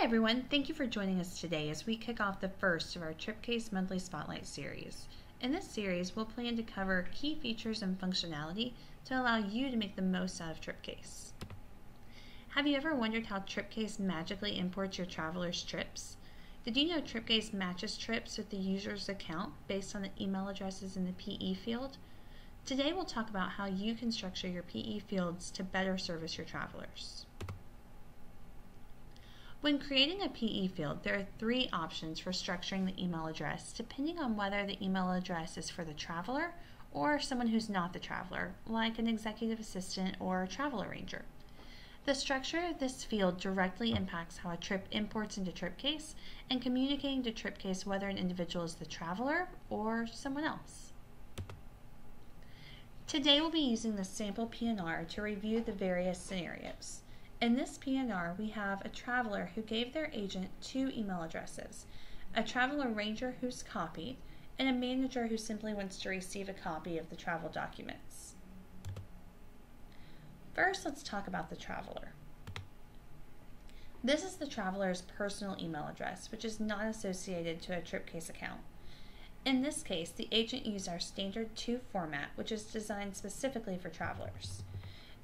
Hi everyone, thank you for joining us today as we kick off the first of our TripCase Monthly Spotlight series. In this series, we'll plan to cover key features and functionality to allow you to make the most out of TripCase. Have you ever wondered how TripCase magically imports your travelers' trips? Did you know TripCase matches trips with the user's account based on the email addresses in the PE field? Today we'll talk about how you can structure your PE fields to better service your travelers. When creating a PE field, there are three options for structuring the email address, depending on whether the email address is for the traveler or someone who's not the traveler, like an executive assistant or a travel arranger. The structure of this field directly impacts how a trip imports into TripCase and communicating to TripCase whether an individual is the traveler or someone else. Today we'll be using the sample PNR to review the various scenarios. In this PNR, we have a traveler who gave their agent two email addresses, a travel arranger who's copied, and a manager who simply wants to receive a copy of the travel documents. First, let's talk about the traveler. This is the traveler's personal email address, which is not associated to a TripCase account. In this case, the agent used our standard 2 format, which is designed specifically for travelers.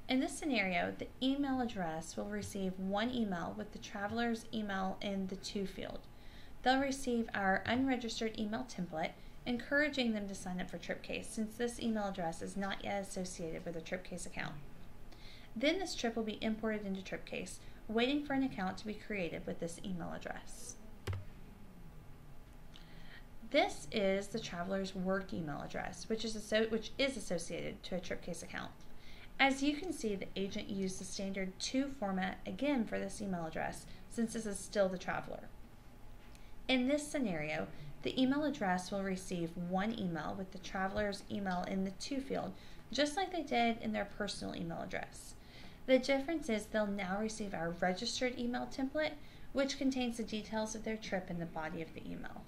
In this scenario, the email address will receive one email with the traveler's email in the to field. They'll receive our unregistered email template, encouraging them to sign up for TripCase since this email address is not yet associated with a TripCase account. Then this trip will be imported into TripCase, waiting for an account to be created with this email address. This is the traveler's work email address, which is associated to a TripCase account. As you can see, the agent used the standard 2 format again for this email address, since this is still the traveler. In this scenario, the email address will receive one email with the traveler's email in the to field, just like they did in their personal email address. The difference is they'll now receive our registered email template, which contains the details of their trip in the body of the email.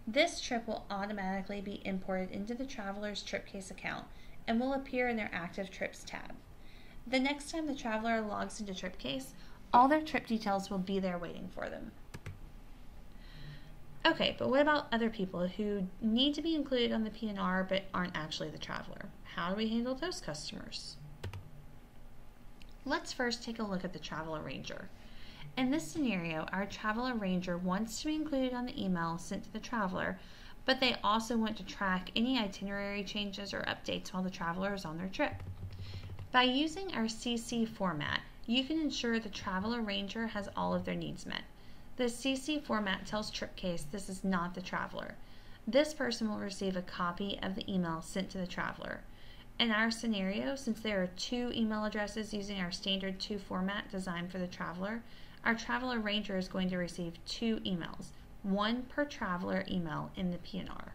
This trip will automatically be imported into the traveler's TripCase account and will appear in their Active Trips tab. The next time the traveler logs into TripCase, all their trip details will be there waiting for them. Okay, but what about other people who need to be included on the PNR but aren't actually the traveler? How do we handle those customers? Let's first take a look at the travel arranger. In this scenario, our travel arranger wants to be included on the email sent to the traveler, but they also want to track any itinerary changes or updates while the traveler is on their trip. By using our CC format, you can ensure the travel arranger has all of their needs met. The CC format tells TripCase this is not the traveler. This person will receive a copy of the email sent to the traveler. In our scenario, since there are two email addresses using our standard 2 format designed for the traveler, our travel arranger is going to receive two emails, one per traveler email in the PNR.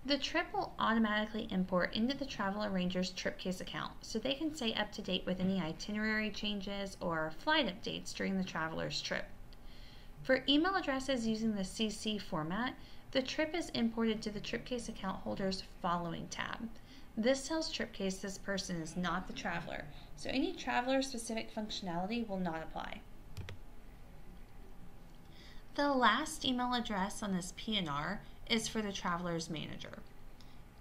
The trip will automatically import into the travel arranger's TripCase account so they can stay up to date with any itinerary changes or flight updates during the traveler's trip. For email addresses using the CC format, the trip is imported to the TripCase account holder's Following tab. This tells TripCase this person is not the traveler, so any traveler-specific functionality will not apply. The last email address on this PNR is for the traveler's manager.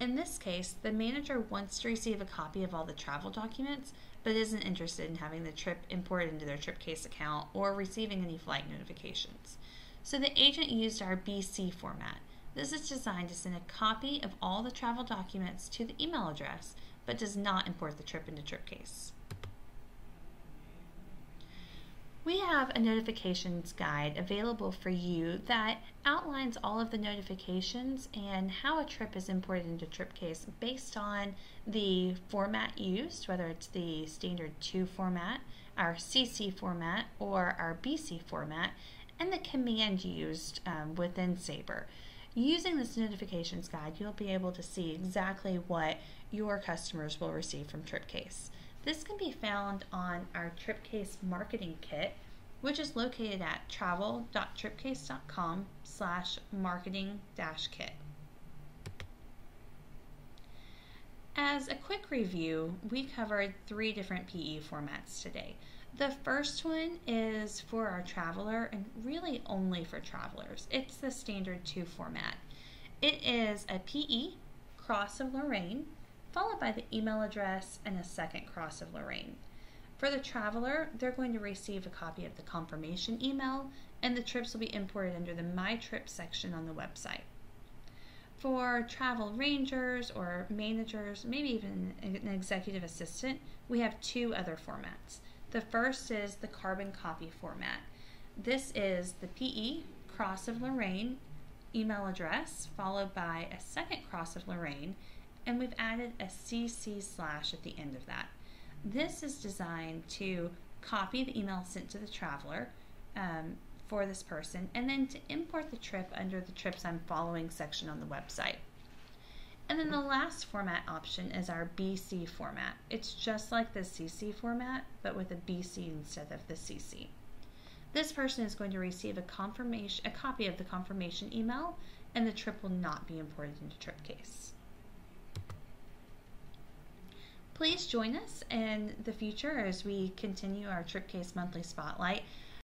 In this case, the manager wants to receive a copy of all the travel documents, but isn't interested in having the trip imported into their TripCase account or receiving any flight notifications. So the agent used our BC format. This is designed to send a copy of all the travel documents to the email address, but does not import the trip into TripCase. We have a notifications guide available for you that outlines all of the notifications and how a trip is imported into TripCase based on the format used, whether it's the standard 2 format, our CC format, or our BC format, and the command used within Sabre. Using this notifications guide, you'll be able to see exactly what your customers will receive from TripCase. This can be found on our TripCase marketing kit, which is located at travel.tripcase.com/marketing-kit. As a quick review, we covered 3 different PE formats today. The first one is for our traveler and really only for travelers. It's the standard 2 format. It is a PE, cross of Lorraine, followed by the email address and a second cross of Lorraine. For the traveler, they're going to receive a copy of the confirmation email, and the trips will be imported under the My Trip section on the website. For travel rangers or managers, maybe even an executive assistant, we have 2 other formats. The first is the carbon copy format. This is the PE, cross of Lorraine, email address, followed by a second cross of Lorraine, and we've added a CC/ at the end of that. This is designed to copy the email sent to the traveler for this person, and then to import the trip under the Trips I'm Following section on the website. And then the last format option is our BC format. It's just like the CC format, but with a BC instead of the CC. This person is going to receive a copy of the confirmation email, and the trip will not be imported into TripCase. Please join us in the future as we continue our TripCase Monthly Spotlight.